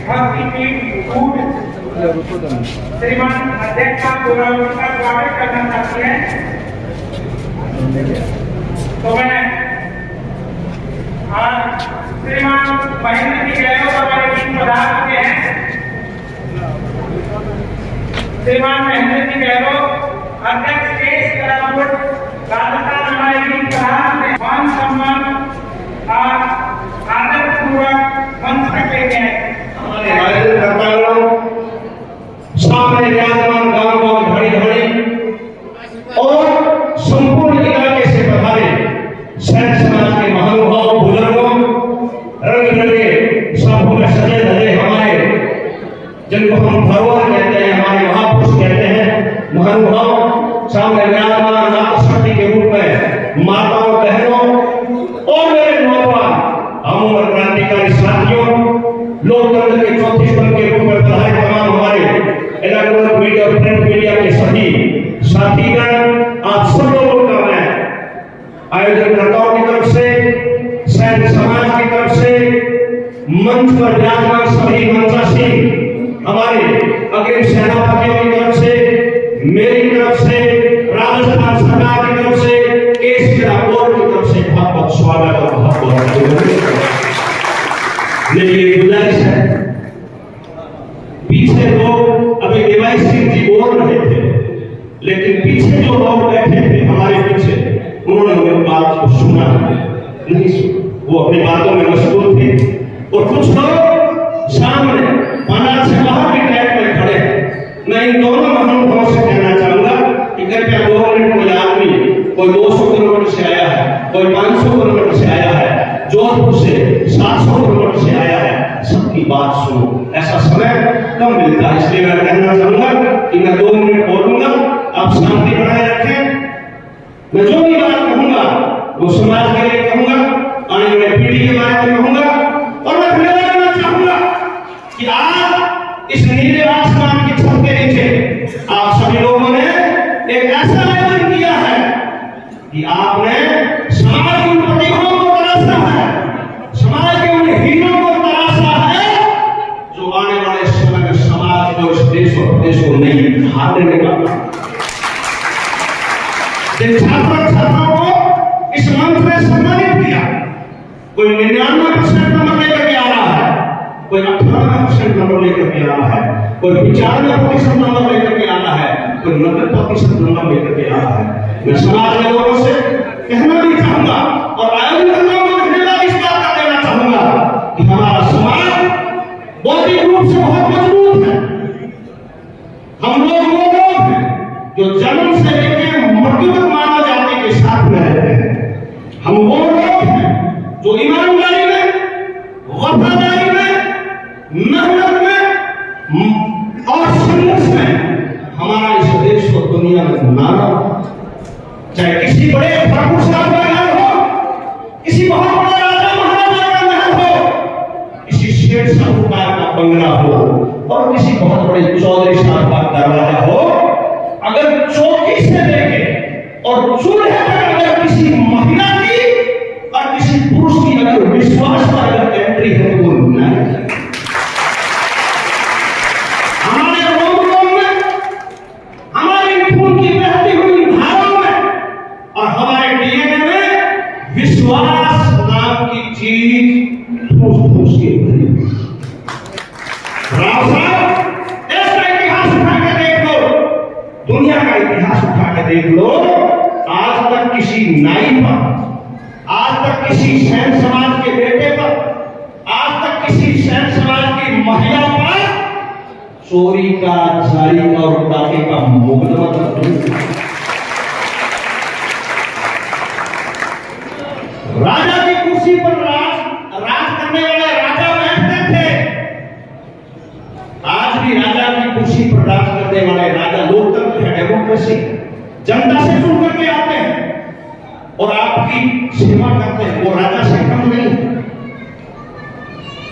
भक्ति की फूट श्रीमान अध्यक्ष साहब गौरव का स्वागत करना चाहती है। तो मैं आज श्रीमान महेंद्र जी गहलोत हमारे बीच पधार चुके हैं। श्रीमान महेंद्र जी गहलोत अध्यक्ष केस करापुर राजस्थान हमारे बीच पधार चुके हैं। मान सम्मान आदर पूर्वक मंच तक लेके आए। हमारे आयोजन करता सामने विराजमान गांव घड़ी घड़ी और संपूर्ण इलाके से पधारे सैन्य समाज के महानुभाव बुजुर्गों, रंग बिरंगे सभों में सजे धजे हमारे जिनको हम धरोहर कहते हैं, हमारे महापुरुष कहते हैं, महानुभाव सामने विराजमान नाथ शक्ति के रूप में माताओं, बहनों और मेरे नौजवान अमूल क्रांतिकारी साथियों, लोकतंत्र के चौथे स्तंभ के रूप में पधारे तमाम हमारे इलेक्ट्रॉनिक मीडिया और प्रिंट मीडिया के सभी साथीगण, आप सब लोगों का मैं आयोजनकर्ताओं की तरफ से, सैन्य समाज की तरफ से, मंच पर विराजमान सभी मंचासी हमारे अग्रिम सेनापतियों की तरफ से, मेरी तरफ से, राजस्थान सरकार की तरफ से, केस करापुर की तरफ से बहुत बहुत स्वागत और बहुत बहुत अभिनंदन। मेरी गुजारिश है, पीछे लोग अभी देवाईश सिंह जी बोल रहे थे, लेकिन पीछे जो लोग बैठे थे हमारे पीछे, उन्होंने मेरी बात को सुना नहीं सुना, वो अपनी बातों में मशगूल थे। और कुछ लोग सामने पंडाल से बाहर की ट्रैक में खड़े हैं। मैं इन दोनों महानुभावों से कहना चाहूंगा कि कृपया 2 मिनट कोई आदमी, कोई 200 किलोमीटर से आया है, कोई 500 किलोमीटर से आया है, जोधपुर से 700 किलोमीटर से आया है, सबकी बात सुनो। ऐसा समय कम मिलता है, इसलिए मैं कहना चाहूंगा कि मैं 2 मिनट बोलूंगा, आप शांति बनाए रखें। मैं जो भी बात कहूंगा वो समाज के लिए कहूंगा, आने वाले पीढ़ी के बारे में कहूंगा। और मैं धन्यवाद देना चाहूंगा कि आज इस नीले आसमान की छत के नीचे आप सभी लोगों ने एक ऐसा आयोजन किया है कि आपने समाज के उन प्रतिभाओं को तराशा है, समाज के उन हीरों को तराशा है जो आने वाले समय में समाज को, इस देश और प्रदेश को नहीं हारने का। छात्रों को इस मंच में सम्मानित किया, कोई 99% नंबर लेकर के आ रहा है, कोई 98% नंबर लेकर के आ रहा है, कोई 95% नंबर लेकर के आ रहा है, कोई 90% नंबर लेकर के आ रहा है। मैं समाज के लोगों से कहना भी चाहूंगा और आयोजकों को धन्यवाद इस बात का देना चाहूंगा कि हमारा समाज बौद्धिक रूप से बहुत मजबूत है। हम लोग वो लोग हैं जो जन्म से लेकर मृत्यु तक मानव जाति के साथ में रहते हैं। हम वो लोग हैं जो ईमानदारी में, वफादारी में, मेहनत में और संघर्ष में हमारा इस देश को दुनिया में नाम, चाहे किसी बड़े भागशाली का महल हो, किसी बहुत बड़े राजा महाराजा का महल हो, किसी शेर साहूकार का बंगला हो और किसी बहुत बड़े चौधरी साहब का दरवाजा हो, अगर चौकी से देखे और चूल्हे पर अगर किसी महिला की और किसी पुरुष की अगर विश्वास पर अगर एंट्री है तो नहीं। हमारे रोम में, हमारी खून की बहती हुई धाराओं में और हमारे डीएनए में विश्वास नाम की चीज ठूस के भरी। राव साहब, इसका इतिहास उठा के देख लो, दुनिया का इतिहास उठा के देख लो, आज तक किसी नाई पर, आज तक किसी सैन्य समाज के बेटे पर, आज तक किसी सैन्य समाज की महिला पर चोरी का, जारी का और डाके का मुकदमा दर्ज। राजा की कुर्सी पर राज करने वाले राजा बैठते थे, आज भी राजा की कुर्सी पर राज करने वाले राजा लोकतंत्र है, डेमोक्रेसी, जनता से चुन करके आते हैं और आपकी सेवा करते हैं। वो राजा से कम नहीं,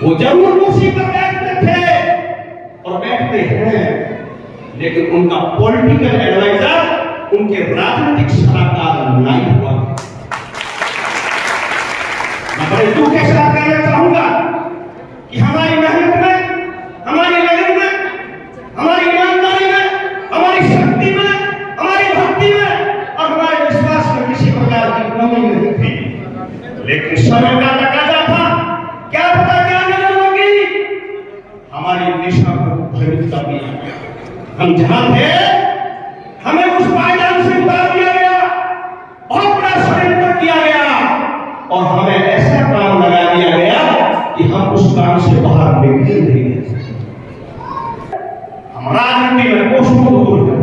वो जरूर कुर्सी पर बैठते थे और बैठते हैं, लेकिन उनका पॉलिटिकल एडवाइजर, उनके राजनीतिक सलाहकार नहीं हुआ। मैं बड़े दुख के साथ कहना चाहूंगा कि हमारी मेहनत में हम जहां थे हमें उस पायदान से उतार दिया गया, बहुत बड़ा षड्यंत्र किया गया और हमें ऐसा काम लगा दिया गया कि हम उस काम से बाहर निकल नहीं गए। हम राजनीति में कोसों दूर है,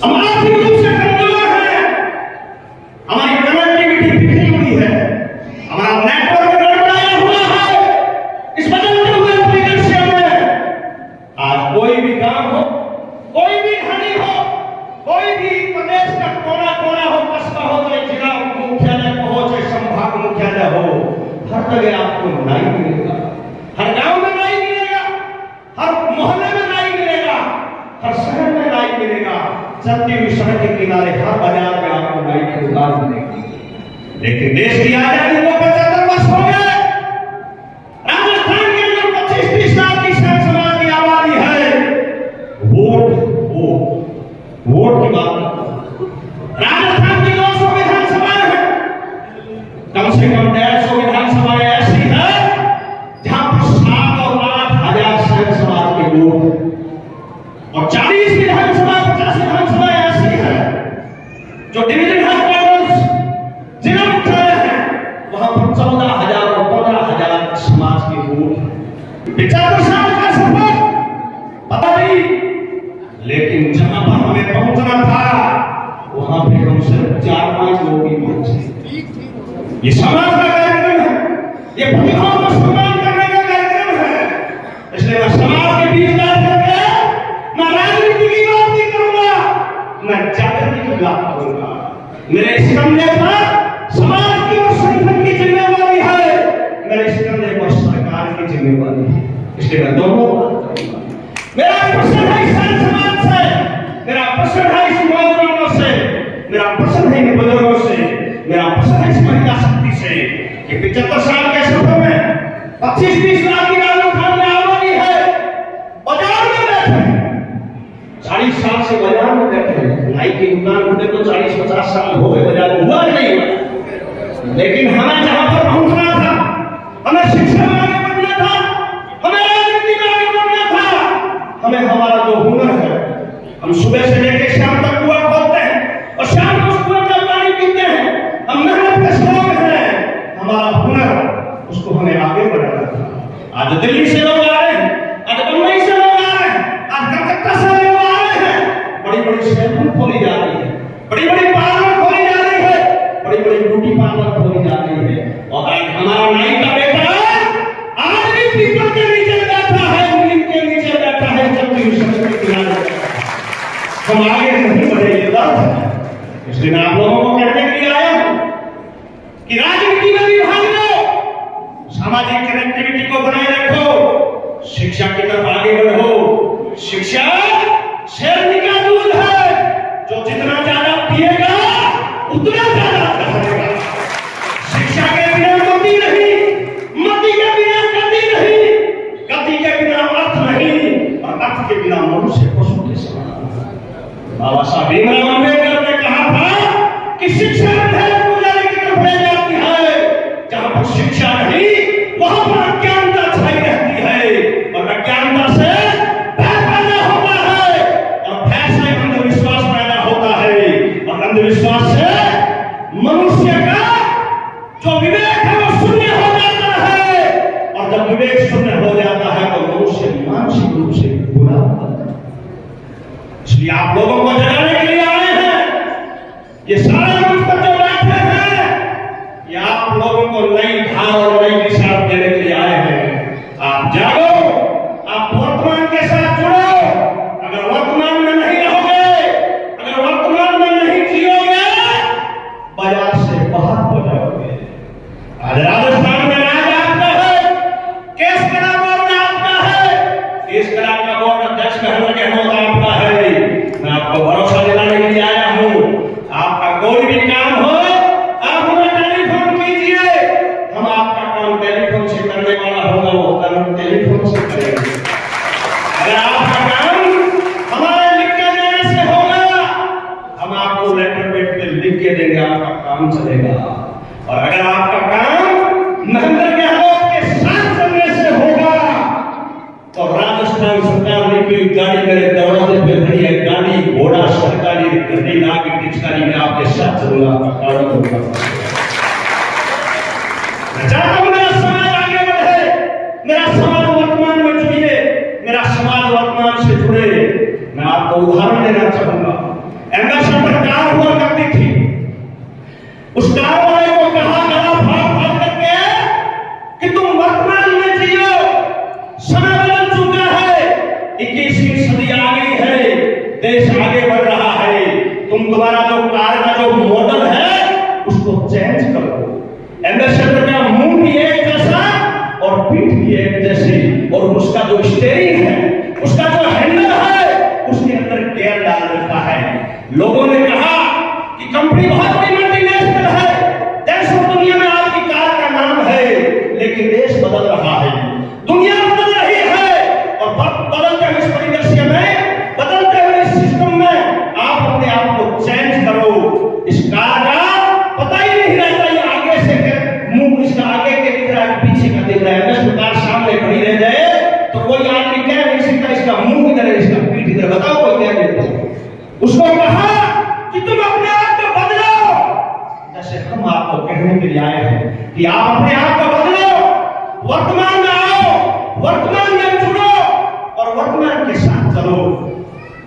हम आर्थिक रूप से कमजोर हैं, हमारी कनेक्टिविटी बिखरी हुई है, हमारा नेटवर्क गड़बड़ाया हुआ है। इस बदलते हुए परिदृश्य में आज कोई भी काम हो, कोई भी घड़ी हो, कोई भी प्रदेश का कोना कोना हो, कस्बा हो, चाहे जिला मुख्यालय हो, चाहे संभाग मुख्यालय हो, हर जगह आपको नाई मिलेगा। हर गांव में नाई मिलेगा, हर मोहल्ले में नाई मिलेगा, हर शहर में नाई मिलेगा। चलती हुई सड़क के किनारे हर बाजार में आपको नाई की दुकान मिलेगी। लेकिन देश की आजादी को 75 वर्ष हो गए। राजस्थान के अंदर 25-30 लाख की समाज की आबादी है। वोट की बात, राजस्थान की 200 विधानसभाएं हैं, कम से कम 150 विधानसभाएं ऐसी है जहां पर 7 और 8 हजार सैन समाज के लोग हैं और 40 विधानसभा 50 विधानसभाएं ऐसी है जो डिवीजन हेडक्वार्टर्स जिला मुख्यालय है, वहां पर 14,000 और 15,000 समाज के लोग हैं। 75 साल का सफर पता नहीं, लेकिन जहां पर हमें पहुंचना था वहां पे हम सिर्फ 4-5 लोग ही पहुंचे। ये समाज का कार्यक्रम है, ये प्रतिभाओं को सम्मान करने का कार्यक्रम है। इसलिए मैं समाज के बीच बात करके मैं राजनीति की बात नहीं करूंगा, मैं जागृति की बात करूंगा। मेरे इस कंधे पर समाज की और संगठन की जिम्मेवारी है, मेरे इस कंधे पर सरकार की जिम्मेवारी है। इसलिए मैं दोनों बात करूंगा। मेरा प्रश्न है इस समाज से, मेरा प्रश्न है इस नौजवानों से, मेरा प्रश्न है इन बुजुर्गों से, मेरा प्रश्न है इस महिला शक्ति से कि 75 साल के सफर में 25-30 लाख की राजस्थान में आबादी है, बाजार में बैठे 40 साल से बाजार में बैठे, नाई की दुकान खुले तो 40-50 साल हो गए, बाजार हुआ नहीं हुआ। लेकिन हमें जहां पर पहुंचना था, हमें शिक्षा में आगे बढ़ना था, हमें राजनीति में आगे बढ़ना था, हमें हमारा जो हुनर है, हम सुबह से लेकर शाम तक कुआं खोदते हैं और शाम को उस कुएं का पानी पीते हैं, हम मेहनत के श्रम हैं, हमारा हुनर उसको हमें आगे बढ़ाना था। आज दिल्ली से लोग आ रहे हैं, आज बम्बई से लोग आ रहे हैं, आज कलकत्ता से लोग आ रहे हैं, बड़ी-बड़ी सैलून खोली जा रही है, बड़ी-बड़ी पार्लर खोली जा रही है, बड़ी-बड़ी ब्यूटी पार्लर खोली जा रही है। और आज हमारा नाई का बेटा आज भी पीपल के नीचे बैठा है, नीम के नीचे बैठा है, जबकि हम आगे नहीं बढ़े। ये बात है, इसलिए मैं आप लोगों को कहने के लिए आया हूं कि राजनीति में भी भाग लो, सामाजिक कनेक्टिविटी को बनाए रखो, शिक्षा की तरफ आगे बढ़ो। शिक्षा शेरनी का दूध है, जो जितना ज्यादा पिएगा उतना ज्यादा करेगा। शिक्षा के बिना मति नहीं, मति के बिना गति नहीं, गति के बिना अर्थ नहीं, और अर्थ के बिना मनुष्य पशु के समान। बाबा साहब भीमराव अम्बेडकर ने कहा था कि शिक्षा पुजारी की तरफ ले जाती है, जहां पर शिक्षा नहीं वहां पर अज्ञानता छाई रहती है, और अज्ञानता से भय पैदा होता है, और भय से अंधविश्वास पैदा होता है, और अंधविश्वास से मनुष्य का जो विवेक है वो शून्य हो जाता है, और जब विवेक शून्य हो जाता है तो मनुष्य मानसिक रूप से बुरा होता है। इसलिए आप लोगों को जगाने के लिए आए हैं, ये सारे मंच पर जो बैठे हैं, ये आप लोगों को नई धार और नई दिशा देने के लिए आए हैं। आप जागो, आप वर्तमान के साथ जुड़ो। अगर वर्तमान में नहीं रहोगे, अगर वर्तमान में नहीं जियोगे, बाजार से बाहर हो जाओगे। आज राजस्थान में राज आपका है, केस कला बोर्ड आपका है, केस कला का बोर्ड अध्यक्ष महेंद्र गहलोत आपका है। मैं आपको भरोसा दिलाने के लिए आया हूं, आपका कोई भी काम हो आप हमें टेलीफोन कीजिए, हम आपका काम टेलीफोन से करने वाला होगा, वो काम टेलीफोन से करेंगे। अगर आपका काम हमारे लिख के देने से होगा, हम आपको लेटर पेड पे लिख के देंगे, आपका काम चलेगा। और अगर आपका काम महेंद्र गहलोत के साथ चलने से होगा तो राजस्थान सरकार ने कोई गाड़ी मेरे दरवाजे बड़ी राग की पिचकारी में आपके साथ चलूंगा, आपका कारण होगा। मैं चाहता हूं मेरा समाज आगे बढ़े, मेरा समाज वर्तमान में जुड़े, मेरा समाज वर्तमान से जुड़े। मैं आपको उदाहरण देना चाहूंगा। एम्बेसडर कार हुआ करती थी, उस कार वाले को कहा गला फाड़ फाड़ करके कि तुम वर्तमान में जियो, समय बदल चुका है, 21वीं सदी आ गई है, देश आगे बढ़ रहा है, तुम तुम्हारा जो कार का जो मॉडल है उसको चेंज करो। एम्बेसडर का मुंह भी एक जैसा और पीठ भी एक जैसी, और उसका जो स्टीयरिंग है, उसका जो हैंडल है, उसके अंदर गियर डाल रखा है। लोगों ने कहा कि कंपनी बहुत बड़ी मल्टीनेशनल है, देश और दुनिया में आपकी कार का नाम है, लेकिन देश बदल रहा है, दुनिया बदल रही है, और बदलते हुए इस परिदृश्य में, बदलते हुए इस सिस्टम में आप अपने आप को चेंज करो। इस कार का पता ही नहीं रहता ये आगे से मुंह इसका आगे के दिख रहा है, पीछे का दिख रहा है। अगर कार सामने खड़ी रह जाए तो कोई आदमी कह नहीं सकता इसका मुंह इधर है, इसका पीठ इधर, बताओ कोई कह देता है। उसको कहा कि तुम अपने आप को बदलो, जैसे हम आपको कहने के लिए आए हैं कि आप अपने आप को बदलो, वर्तमान में आओ, वर्तमान में जुड़ो और वर्तमान के साथ चलो।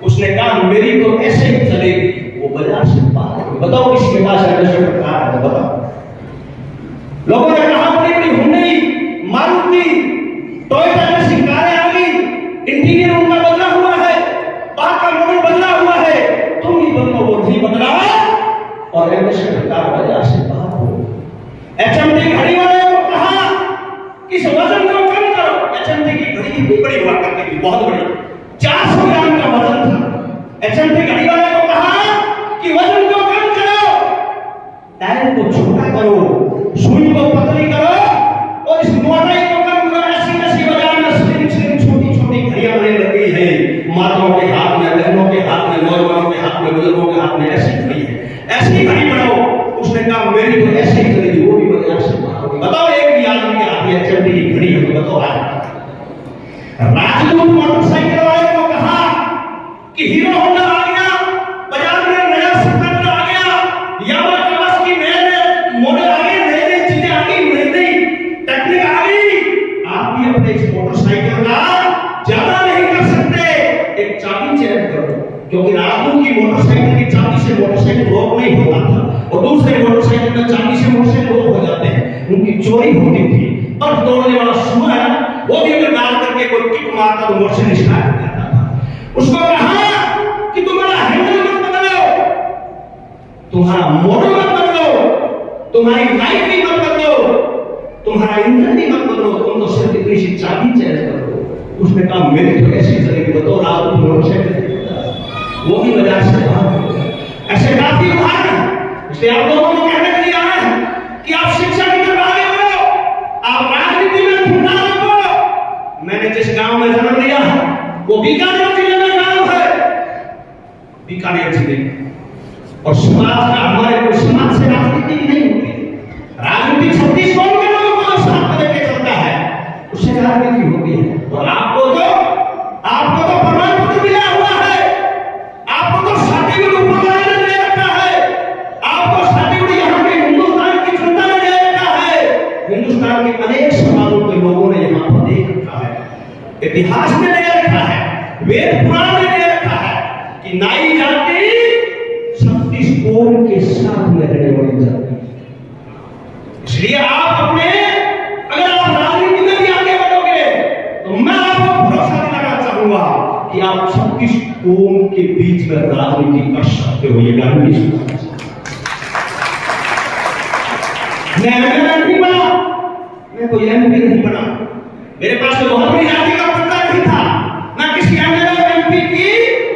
उसने कहा मेरी तो ऐसे ही चलेगी, वो बाजार से बाहर। बताओ किसके पास एम्बेसडर कार है, बताओ। लोगों ने कहा बड़ी बड़ी हुंडई, मारुति, टोयोटा जैसी कारें आ गई, इंटीरियर उनका बदला हुआ है, बाहर का मॉडल बदला हुआ है, तुम भी बदलो, वो नहीं बदला और एम्बेसडर कार बाजार से बाहर हो। एचएमटी घड़ी वाले को कहा इस वजन को कम करो। एचएमटी की घड़ी भी बड़ी हुआ करती थी, बहुत बड़ी, 400 ग्राम का वजन था। एचएमटी घड़ी वाले को कहा कि वजन को कम करो, टायर को छोटा करो, सुई को पतली करो और इस मोटाई को कम करो। ऐसी ऐसी बाजार में स्लिम स्लिम छोटी छोटी घड़ियां बनने लग गई है, माताओं के हाथ में, बहनों के हाथ में, नौजवानों के हाथ में, बुजुर्गों के हाथ में ऐसी घड़ी है, ऐसी घड़ी बनाओ। उसने कहा मेरी तो ऐसी ही चलेगी, वो भी बाजार से बाहर होगी। बताओ एक भी आदमी के हाथ में एचएमटी की घड़ी है तो बताओ। राजदूत मोटरसाइकिल वाले को कहा कि हीरो होंडा आ गया, बाजार में नया स्प्लेंडर आ गया, यामाहा की नए मॉडल आ गए, नई नई चीजें आ गई, नई नई टेक्निक आ गई। आप भी अपने इस मोटरसाइकिल का ज्यादा नहीं कर सकते, एक चाबी चेंज करो, क्योंकि राजदूत की मोटरसाइकिल की चाबी से मोटरसाइकिल लॉक नहीं होता था, और दूसरे मोटरसाइकिल में चाबी से मोटरसाइकिल लॉक हो जाते हैं, उनकी चोरी होती थी। और दौड़ने वाला सुबह है वो भी अगर डाल करके कोई किक मारता तो मोटरसाइकिल स्टार्ट हो जाता था। उसको कहा कि तुम्हारा हैंडल मत बदलो, तुम्हारा मॉडल मत बदलो, तुम्हारी लाइफ भी मत बदलो, तुम्हारा इंजन भी मत बदलो, तुम तो सिर्फ इतनी सी चाबी चेंज करो। उसने कहा मेरी तो ऐसी चलेगी, बताओ रात को मोटरसाइकिल वो भी बाजार से बाहर। ऐसे काफी उदाहरण हैं। इसलिए आप लोगों को कहने के लिए आए हैं कि आप शिक्षा की तरफ आगे बढ़ो, आप राजनीति में ढूंढा रखो। मैंने जिस गांव में जन्म लिया वो बीकानेर जिले में गांव है, बीकानेर जिले, और समाज का हमारे कोई समाज से राजनीति नहीं होती। राजनीति छत्तीसगढ़ के लोगों को जो साथ लेके चलता है उससे राजनीति होती है। और आपको तो प्रमाण पत्र मिला हुआ है, आपको तो सर्टिफिकेट ऊपर वाले ने दे रखा है, आपको सर्टिफिकेट यहाँ के हिंदुस्तान की जनता ने दे रखा है। हिंदुस्तान के अनेक समाजों के लोगों ने यहाँ पर दे रखा है, इतिहास में दे रखा है, वेद पुराण में दे रखा है कि नाई जाति 36 कोण के साथ लड़ने वाली जाति। इसलिए आप अपने, अगर आप राजनीति में भी आगे बढ़ोगे तो मैं आपको भरोसा दिलाना चाहूंगा कि आप 36 कोण के बीच में राजनीति कर सकते हो। ये गांधी मैं एमएलए नहीं बना, मैं कोई एमपी नहीं बना, मेरे पास तो बहुत बड़ी जाति का पत्ता नहीं था, मैं किसी एमएलए और एमपी की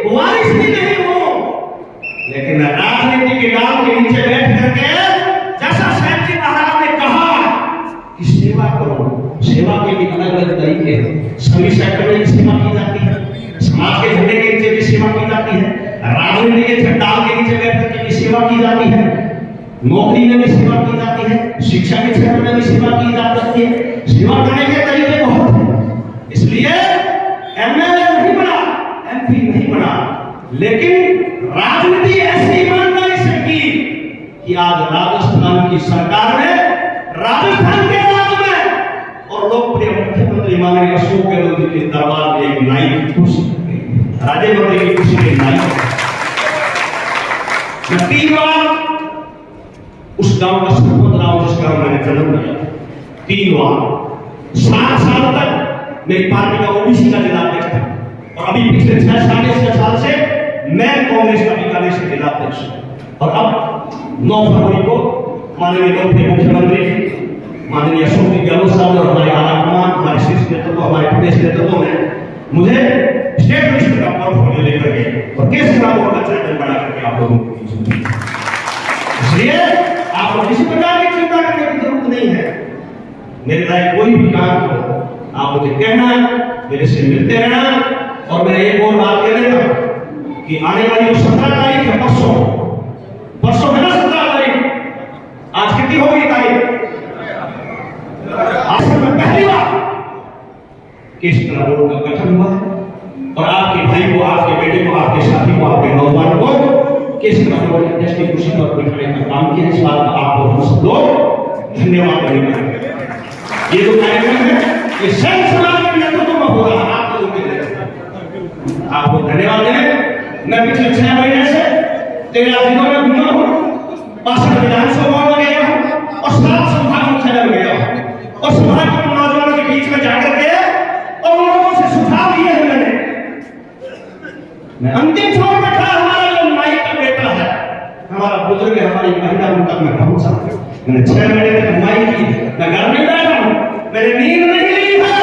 वारिस भी नहीं हूं, लेकिन मैं राजनीति के डाल के नीचे बैठ करके, जैसा साहब जी महाराज ने कहा कि सेवा करो, सेवा के भी अलग अलग तरीके हैं। सभी सेक्टर में सेवा की जाती है, समाज के झंडे के नीचे भी सेवा की जाती है, राजनीति के झंडा के नीचे बैठ करके भी सेवा की जाती है, नौकरी में भी सेवा की जाती है, शिक्षा के क्षेत्र में भी सेवा की जा सकती है। सेवा करने के तरीके बहुत हैं, इसलिए एमएलए नहीं बना, एमपी नहीं बना, लेकिन राजनीति ऐसी ईमानदारी से की कि आज राजस्थान की सरकार ने राजस्थान के राज्य में और लोकप्रिय मुख्यमंत्री माननीय अशोक गहलोत जी के दरबार में एक नाई की कुर्सी राज्य मंत्री की कुर्सी के नाई। मैं 3 बार उस गांव का सरपंच रहा हूं जिस गांव में मैंने जन्म लिया, 3 बार 7 साल तक मेरी पार्टी का ओबीसी का जिलाध्यक्ष था और अभी पिछले 6 साल से मैं कांग्रेस का बीकानेर से जिलाध्यक्ष हूं। और अब 9 फरवरी को माननीय लोकप्रिय मुख्यमंत्री माननीय अशोक गहलोत साहब और हमारे आला कमान, हमारे शीर्ष नेतृत्व, हमारे प्रदेश नेतृत्व ने मुझे स्टेट मिनिस्टर का पोर्टफोलियो लेकर के और केस ग्राम बोर्ड का चेयरमैन बना करके आप लोगों को इसलिए आपको किसी प्रकार की चिंता करने की जरूरत नहीं है। मेरे लायक कोई भी काम हो आप मुझे कहना, मेरे से मिलते रहना। और मैं एक और बात कह देता कि आने वाली 17 तारीख है, परसों है ना 17 तारीख, आज कितनी होगी तारीख? आज में पहली बार केस बोर्ड का गठन हुआ है और आपके भाई को, आपके बेटे को, आपके साथी को, आपके नौजवान को केस बोर्ड के अध्यक्ष की कुर्सी पर बैठाने का काम किया। इस बात का आपको हम सब लोग धन्यवाद देंगे। ये जो कार्यक्रम है ये संत समाज के नेतृत्व में हो रहा है, आप लोगों के नेतृत्व आपको धन्यवाद दें। मैं पिछले 6 महीने से 13 जिलों में घूमा हूँ, 62 विधानसभा में गया हूँ और 7 संभाग मुख्यालय में गया हूँ और संभाग के नौजवानों के बीच में जाकर के और उन लोगों से सुझाव लिए हैं मैंने। मैं अंतिम छोर पर खड़ा, हमारा जो माई का बेटा है, हमारा बुजुर्ग है, हमारी महिला उन तक मैं पहुंचा। मैंने 6 महीने तक माई की, मैं घर में बैठा हूँ, मैंने नींद नहीं ली है,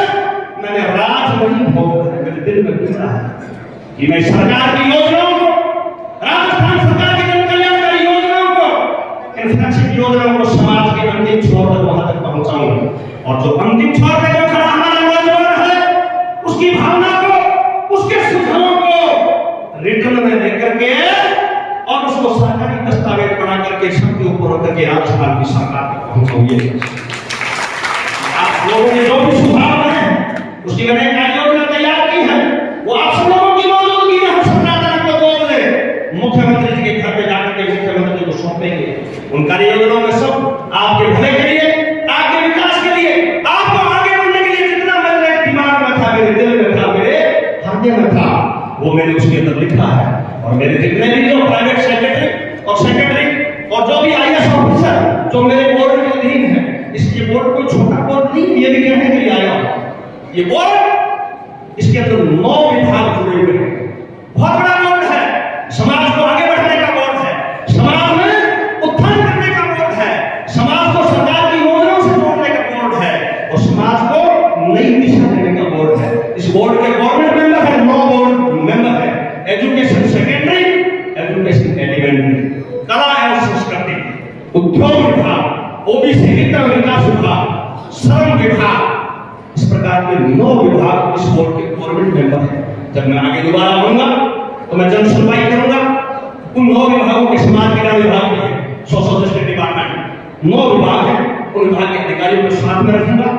मैंने रात नहीं भोगा है, मेरे दिल में गुजरा है कि मैं सरकार की योजनाओं को, राजस्थान सरकार की जन कल्याणकारी योजनाओं को, इंफ्रास्ट्रक्चर योजनाओं को समाज के अंतिम छोर तक वहां तक पहुंचाऊंगा। और जो अंतिम छोर पे जो खड़ा हमारा नौजवान है, उसकी भावना को, उसके सुझावों को रिटर्न में लेकर के और उसको सरकारी दस्तावेज बना करके सबके ऊपर रख के राजस्थान की सरकार तक पहुंचाइए। आप लोगों ने जो भी सुझाव है उसकी मैंने एक योजना तैयार की है, वो आप सब लोगों की मौजूदगी में हम 17 तारीख को 2 बजे मुख्यमंत्री जी के घर पे जाकर के मुख्यमंत्री को सौंपेंगे। उन कार्य योजनाओं में सब आपके भले के लिए, आपके विकास के लिए, आपको आगे बढ़ने के लिए जितना मेरे दिमाग में था, मेरे दिल में था, मेरे हृदय में था, वो मैंने उसके अंदर लिखा है। और मेरे जितने भी जो प्राइवेट सेक्रेटरी और जो भी IAS ऑफिसर जो मेरे बोर्ड के अधीन है, इसके बोर्ड कोई छोटा बोर्ड नहीं, ये भी कहने के लिए आया हूं। ये बोर्ड, इसके अंदर 9 विभाग जुड़े हुए हैं, बहुत बड़ा बोर्ड है, समाज को आगे बढ़ाने का बोर्ड है, समाज में उत्थान करने का बोर्ड है, समाज को सरकार की योजनाओं से जोड़ने का बोर्ड है और समाज को नई दिशा देने का बोर्ड है। इस बोर्ड के गवर्नमेंट मेंबर है, 9 बोर्ड मेंबर है, एजुकेशन सेकेंडरी, एजुकेशन एलिमेंट्री, कला एवं संस्कृति, उद्योग विभाग, ओबीसी वित्त विकास विभाग, श्रम विभाग, इस प्रकार के 9 विभाग इस बोर्ड के गवर्नमेंट मेंबर हैं। जब मैं आगे दोबारा आऊंगा तो मैं जन सुनवाई करूंगा। उन 9 विभागों के समाज कल्याण विभाग भी है, सोशल जस्टिस डिपार्टमेंट, 9 विभाग है, उन विभाग के अधिकारियों को साथ में रखूंगा।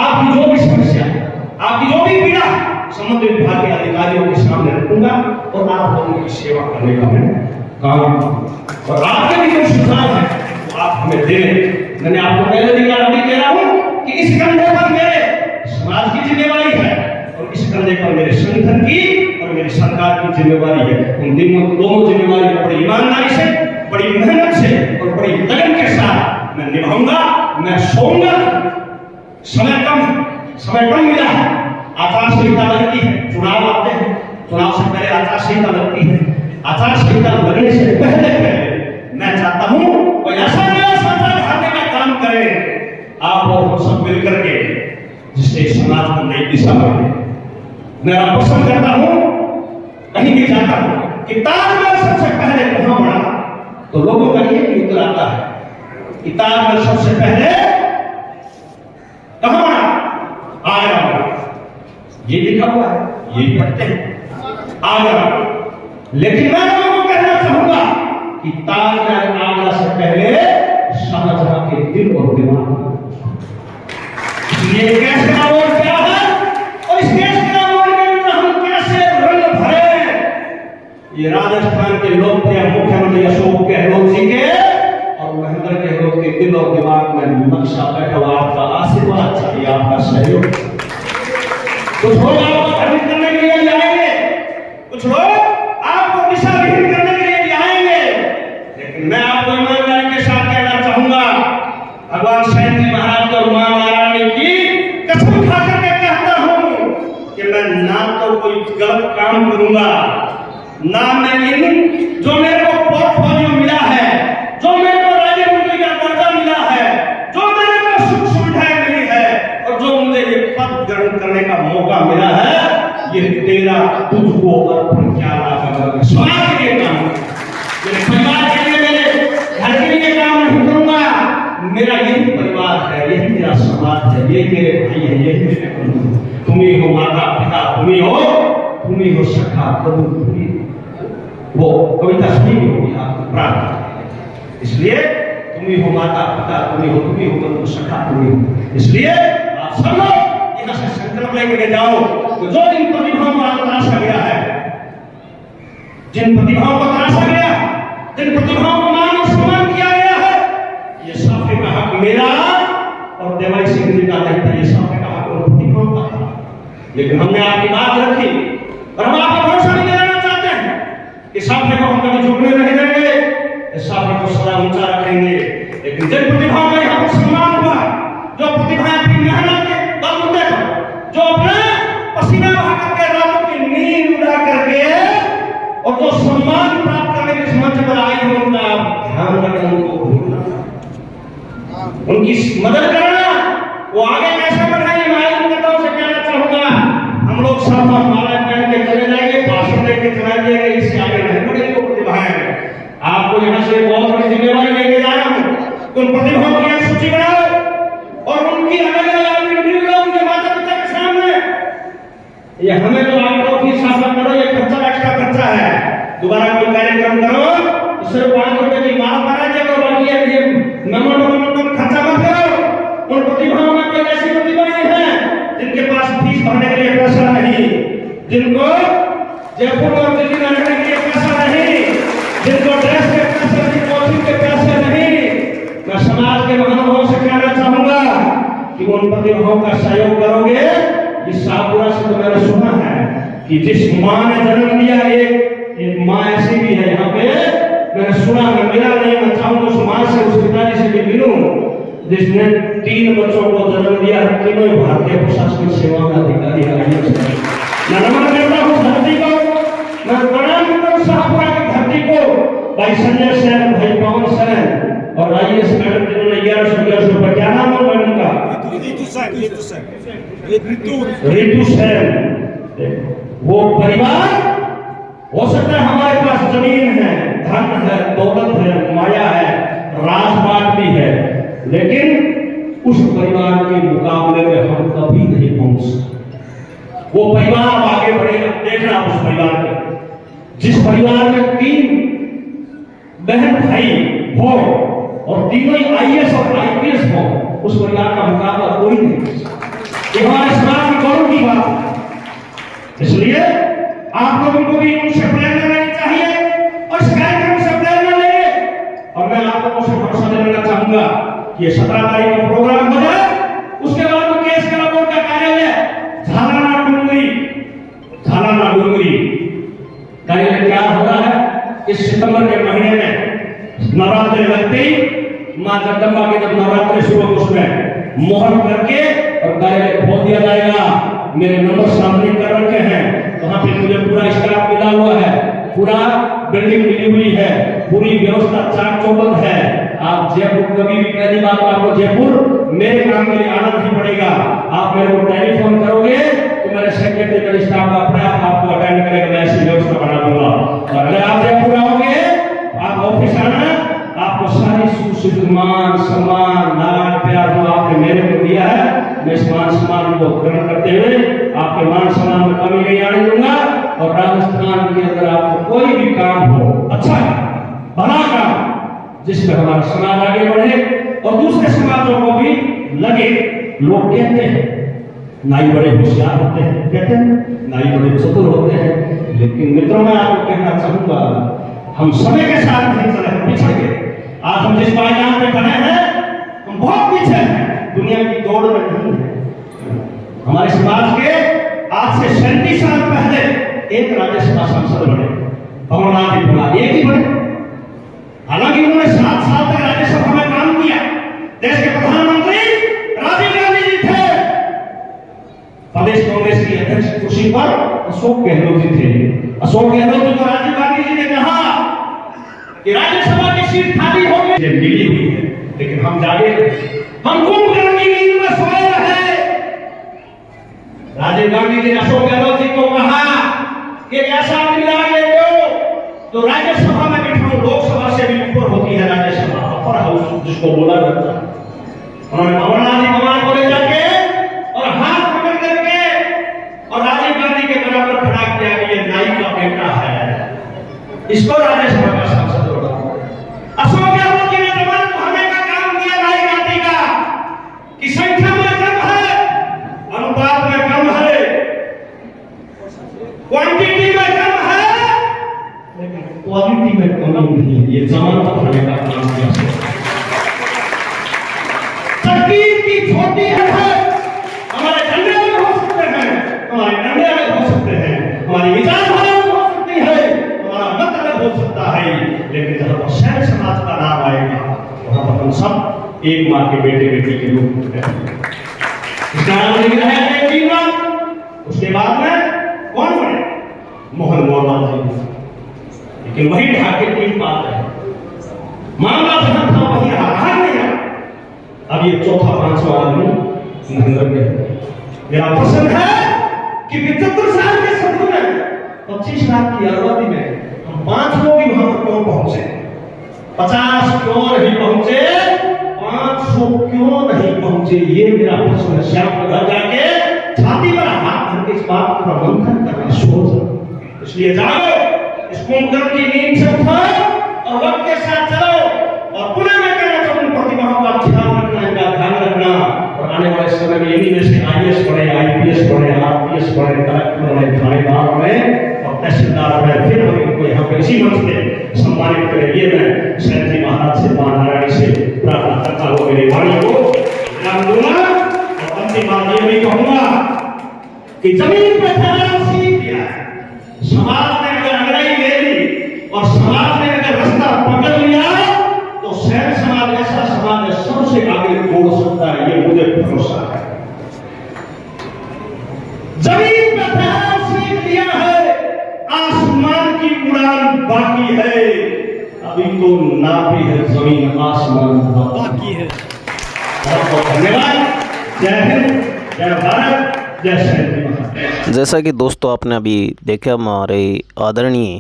आपकी जो भी समस्या है, आपकी जो भी पीड़ा संबंधित विभाग के अधिकारियों के सामने रखूंगा और आप लोगों की सेवा करने का मैं काम करूंगा। और आपके भी जो सुझाव है वो आप हमें दें। मैंने आपको पहले भी कहा, अभी कह रहा हूं कि इस कंधे पर मेरे समाज की जिम्मेवारी है और इस कंधे पर मेरे संगठन की और मेरी सरकार की जिम्मेवारी है। उन दोनों जिम्मेवारी को बड़ी ईमानदारी से, बड़ी मेहनत से और बड़ी लगन के साथ मैं निभाऊंगा। मैं सोऊंगा, समय कम मिला है, आचार संहिता लगती है, चुनाव आते हैं, चुनाव से पहले आचार संहिता लगती है। आचार संहिता लगने से पहले मैं चाहता हूं कोई ऐसा नया संस्था ढालने का काम करें आप और हम सब मिलकर के, जिससे समाज को नई दिशा मिले। मैं पसंद करता हूं, कहीं भी जाता हूं कि ताजमहल सबसे पहले कहां बना, तो लोगों का ये उत्तर आता है कि ताजमहल सबसे पहले कहां बना, आगरा में। ये लिखा हुआ है, ये पढ़ते हैं आगरा। लेकिन मैं लोगों को कहना चाहूंगा कि ताजमहल आगरा से पहले शाहजहां के दिल और दिमाग। ये कैश का वोट क्या है और इस कैश का वोट के अंदर हम कैसे रंग भरे, ये राजस्थान के लोकप्रिय मुख्यमंत्री अशोक गहलोत जी के और महेंद्र गहलोत के दिल और दिमाग में नक्शा बैठा हुआ। आपका आशीर्वाद चाहिए, आपका सहयोग। कुछ लोग आपको भ्रमित करने के लिए भी आएंगे, कुछ लोग आपको दिशाविहीन करने के लिए भी आएंगे, लेकिन मैं आपको ईमानदारी के साथ कहना चाहूंगा, भगवान शैन जी महाराज और मां नारायणी की कसम खा करके कहता हूं कि मैं ना तो कोई गलत काम करूंगा, ना मैं इन जो मेरे को पोर्टफोलियो मिला है, जो मेरे को राज्य मंत्री का दर्जा मिला है, जो मेरे को सुख सुविधाएं मिली है और जो मुझे ये पद ग्रहण करने का मौका मिला है, ये तेरा तुझको अर्पण किया जाएगा। समाज के लिए काम, मेरे परिवार के लिए, मेरे घर के लिए काम नहीं करूंगा। मेरा यही परिवार है, यही मेरा समाज है, यही मेरे भाई है, यही मेरे बंधु। तुम ही हो माता पिता, तुम ही हो सखा प्रभु, तुम ही वो कविता सुनी होगी आपको प्राप्त। इसलिए तुम ही हो माता पिता, तुम ही हो प्रभु सखा, तुम ही हो। इसलिए आप सब लोग यहाँ से संकल्प लेकर जाओ कि जो इन प्रतिभाओं को तराशा गया है, जिन प्रतिभाओं को तराशा गया, जिन प्रतिभाओं को मान और सम्मान किया गया है, ये साफे का हक मेरा और देवाई सिंह जी का नहीं था, ये साफे का हक और प्रतिभाओं का था। लेकिन हमने आपकी बात रखी और हम आपको भरोसा नहीं दिलाना चाहते हैं कि साफे को हम कभी झुकने नहीं देंगे, इस साफे को सदा ऊंचा रखेंगे। लेकिन जिन प्रतिभाओं का यहाँ पर सम्मान हुआ, जो प्रतिभाएं अपनी मेहनत के बलबूते पर, जो अपने पसीना बहा करके रातों की नींद उड़ा करके और जो सम्मान प्राप्त करने के मंच पर आई है, उनका आप ध्यान रखना, उनको भूलना, उनकी मदद करना, वो आगे कैसे बढ़ाएंगे। मैं इन नेताओं से कहना चाहूंगा, हम लोग सब माला पहन के चले जाएंगे, भाषण देके चला जाएंगे, इससे आगे नहीं बढ़ेगी वो प्रतिभाएं। आपको यहाँ से बहुत बड़ी जिम्मेवारी लेके जा रहा हूँ, उन प्रतिभाओं की एक सूची बनाओ और उनकी अलग-अलग इंटरव्यू लो उनके माता पिता के सामने। ये हमें जो आप ट्रॉफी शासन करो, ये खर्चा एक्स्ट्रा खर्चा है। दोबारा कोई कार्यक्रम करो, सिर्फ 5 रुपए की माला बना दिया तो बाकी ये मेमोरेंडम खर्चा मत करो। उन प्रतिभाओं में कोई ऐसी प्रतिभाएं हैं जिनके पास फीस भरने के लिए पैसा नहीं, जिनको जयपुर और दिल्ली रहने के लिए पैसा नहीं, जिनको ड्रेस के पैसे नहीं, कोचिंग के पैसे नहीं। मैं समाज के महानुभावों से कहना चाहूंगा कि उन प्रतिभाओं का सहयोग करोगे। इस शाहपुरा से तो मैंने सुना है कि जिस माँ ने जन्म दिया, एक माँ ऐसी भी है यहाँ पे, मैंने सुना है, मेरा नहीं, मैं चाहूंगा उस माँ से, उस पिताजी से भी मिलूं जिसने 3 बच्चों को जन्म दिया, तीनों भारतीय प्रशासनिक सेवा में अधिकारी है। मैं नमन करता हूँ धरती को, मैं प्रणाम करता हूँ शाहपुरा की धरती को। भाई संजय सेन, भाई पवन सेन और IAS मैडम जिन्होंने 1111 रुपए, क्या नाम है मैडम का? रितु सेन। वो परिवार, हो सकता है हमारे पास जमीन है, धन है, दौलत है, माया है, राजपाट भी है, लेकिन उस परिवार के मुकाबले में हम कभी नहीं पहुंच सकते। वो परिवार आगे बढ़ेगा, देखना उस परिवार के, जिस परिवार में 3 बहन भाई हो और तीनों ही IAS और IPS हो, उस परिवार का मुकाबला कोई नहीं। ये हमारे समाज की गौरव की बात है। इसलिए आप लोगों को भी उनसे प्रेरणा लेनी चाहिए और इस कार्यक्रम से प्रेरणा लेंगे। और मैं आप लोगों से भरोसा देना चाहूंगा कि ये 17 तारीख को प्रोग्राम हो जाए, उसके बाद में केस कला बोर्ड का कार्यालय झालाना डूंगरी कार्यालय क्या हो रहा है। इस सितंबर के महीने में नवरात्रि लगते ही मां जगदम्बा के जब नवरात्रि शुरू हो, उसमें मोहर करके और कार्यालय खोल दिया जाएगा। मेरे नंबर सामने कर रखे हैं, वहां पे मुझे पूरा स्टाफ मिला हुआ है, पूरा बिल्डिंग मिली हुई है, पूरी व्यवस्था चाक चौबंद है। आप जयपुर कभी भी, पहली बात आपको जयपुर मेरे काम के लिए आना नहीं पड़ेगा। आप मेरे को टेलीफोन करोगे तो मेरे सेक्रेटरी मेरे स्टाफ अपने आप आपको अटेंड करेगा, मैं ऐसी व्यवस्था बना दूंगा। और अगर आप जयपुर आओगे, आप ऑफिस आना, आपको सारी सुख मान सम्मान लाड प्यार जो आपने मेरे को दिया है, मैं इस मान सम्मान को ग्रहण करते हुए आपके मान सम्मान में कमी नहीं आने दूंगा। और राजस्थान के अंदर आपको कोई भी काम हो, अच्छा भला काम, जिसमें हमारा समाज आगे बढ़े और दूसरे समाजों को भी लगे। लोग कहते हैं नाई बड़े होशियार होते हैं, कहते हैं नाई बड़े चतुर होते हैं, लेकिन मित्रों मैं आपको कहना चाहूंगा, हम समय के साथ नहीं चले, हम पिछड़ गए। आज हम जिस पायदान पे खड़े हैं हम बहुत पीछे हैं, दुनिया की दौड़ में नहीं है। हमारे समाज के आज से 37 साल पहले एक राज्यसभा सांसद बने, कमलनाथ जी कुमार, एक ही बने। हालांकि उन्होंने 7 साल तक राज्यसभा में काम किया। देश के प्रधानमंत्री राजीव गांधी जी थे, प्रदेश कांग्रेस की अध्यक्ष कुर्सी पर अशोक गहलोत जी थे। अशोक गहलोत जी को राजीव गांधी जी ने कहा कि राज्यसभा की सीट खाली हो गई, मिली हुई है, लेकिन हम जागे, हम कुंभकर्ण की नींद में सोए रहे। राजीव गांधी जी ने अशोक गहलोत जी को कहा कि ऐसा मिलाए जो राज्यसभा में बिठाओ, लोकसभा से भी ऊपर होती है राज्यसभा, अपर हाउस जिसको बोला जाता है। उन्होंने कमलनाथ जी कुमार को ले जाके और हाथ पकड़ करके और राजीव गांधी के बराबर खड़ा किया कि ये नाई का बेटा है, इसको राज्यसभा का सांसद होगा। अशोक गहलोत जी ने जमानत भरने का काम किया नाई जाति का, कि संख्या में कम है, अनुपात में कम है, क्वांटिटी में कम है, लेकिन क्वालिटी में कमी नहीं है। ये जमानत भरने का काम किया। तकदीर की छोटी है, हमारे डंडे में हो सकते हैं, हमारे डंडे में हो सकते हैं, हमारी विचारधारा में हो सकती है, हमारा मत अलग हो सकता है, लेकिन जब शहर समाज का नाम आएगा वहां पर हम सब एक मां के बेटे बेटी के रूप में जीवन। उसके बाद में कौन बने? मोहन मोहम्मद जी, लेकिन वही ढाके की बात है, मामला जहां था वही रहा नहीं रहा। अब ये चौथा पांचवा आदमी नरेंद्र के। मेरा प्रश्न है कि 75 साल के सफर में 25 लाख की आबादी में हम 5 लोग ही वहां पर क्यों पहुंचे? 50 क्यों नहीं पहुंचे? 500 क्यों नहीं पहुंचे? ये मेरा प्रश्न है। श्याम घर जाके छाती पर हाथ धर के इस बात का मंथन करना, सोच। इसलिए जाओ, इस कुंभकर्ण की नींद से उठो और वक्त के साथ चलो। और पुनः मैं कहना चाहूंगा, प्रतिभाओं का ध्यान रखना, इनका ध्यान रखना, और आने वाले समय में यही जैसे IAS बने, IPS बने, RPS बने, कलेक्टर बने, थानेदार बने और तहसीलदार बने, फिर हम इनको यहाँ पे इसी मंच पे सम्मानित करें। ये मैं सैन जी महाराज से, मां नारायणी से प्रार्थना करता हूँ, मेरी वाणी को विराम दूंगा। और अंतिम बात ये भी कहूंगा कि जमीन पे ठहराव सीख दिया है, समाज ने अगर अंग्रेजी ले ली और समाज ने अगर रास्ता पकड़ लिया तो सैन समाज ऐसा समाज है सबसे आगे बढ़ सकता है, ये मुझे भरोसा है। जमीन पर ठहराव सीख लिया है, आसमान की उड़ान बाकी है, अभी तो नापी है जमीन, आसमान बाकी है। बहुत बहुत धन्यवाद। जय हिंद, जय भारत, जय सैन जी महाराज। जैसा कि दोस्तों आपने अभी देखा, हमारे आदरणीय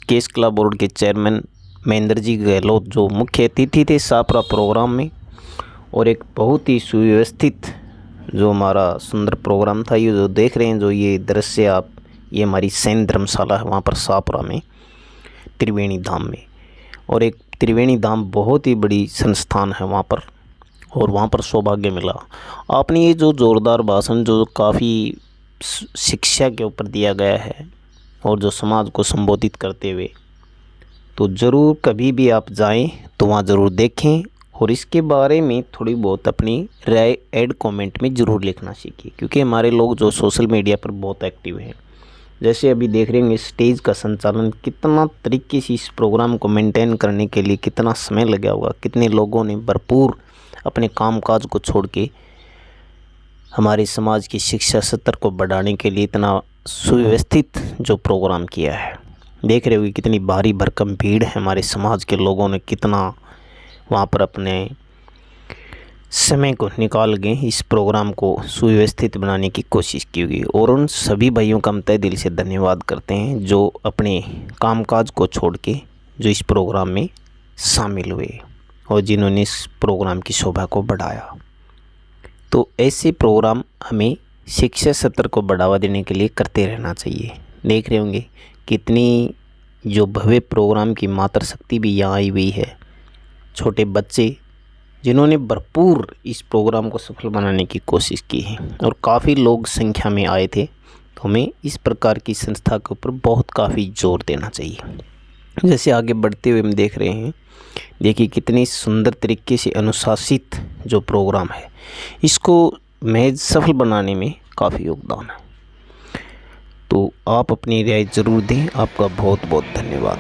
केस कला बोर्ड के चेयरमैन महेंद्र जी गहलोत जो मुख्य अतिथि थे सापरा प्रोग्राम में, और एक बहुत ही सुव्यवस्थित जो हमारा सुंदर प्रोग्राम था। ये जो देख रहे हैं, जो ये दृश्य आप, ये हमारी सैन धर्मशाला है वहाँ पर सापरा में, त्रिवेणी धाम में। और एक त्रिवेणी धाम बहुत ही बड़ी संस्थान है वहाँ पर, और वहाँ पर सौभाग्य मिला। आपने ये जो ज़ोरदार भाषण जो काफ़ी शिक्षा के ऊपर दिया गया है और जो समाज को संबोधित करते हुए, तो ज़रूर कभी भी आप जाएं तो वहाँ ज़रूर देखें और इसके बारे में थोड़ी बहुत अपनी राय ऐड कमेंट में ज़रूर लिखना सीखिए। क्योंकि हमारे लोग जो सोशल मीडिया पर बहुत एक्टिव हैं, जैसे अभी देख रहे हैं स्टेज का संचालन कितना तरीके से, इस प्रोग्राम को मेंटेन करने के लिए कितना समय लगा होगा, कितने लोगों ने भरपूर अपने कामकाज को छोड़ के हमारे समाज की शिक्षा स्तर को बढ़ाने के लिए इतना सुव्यवस्थित जो प्रोग्राम किया है। देख रहे हो कि कितनी भारी भरकम भीड़ है, हमारे समाज के लोगों ने कितना वहाँ पर अपने समय को निकाल के इस प्रोग्राम को सुव्यवस्थित बनाने की कोशिश की होगी। और उन सभी भाइयों का हम तहे दिल से धन्यवाद करते हैं जो अपने कामकाज को छोड़ के जो इस प्रोग्राम में शामिल हुए और जिन्होंने इस प्रोग्राम की शोभा को बढ़ाया। तो ऐसे प्रोग्राम हमें शिक्षा सत्र को बढ़ावा देने के लिए करते रहना चाहिए। देख रहे होंगे कितनी जो भव्य प्रोग्राम की मात्र शक्ति भी यहाँ आई हुई है। छोटे बच्चे जिन्होंने भरपूर इस प्रोग्राम को सफल बनाने की कोशिश की है और काफ़ी लोग संख्या में आए थे, तो हमें इस प्रकार की संस्था के ऊपर बहुत काफ़ी जोर देना चाहिए। जैसे आगे बढ़ते हुए हम देख रहे हैं, देखिए कितनी सुंदर तरीके से अनुशासित जो प्रोग्राम है, इसको महज सफल बनाने में काफ़ी योगदान है। तो आप अपनी राय ज़रूर दें। आपका बहुत बहुत धन्यवाद।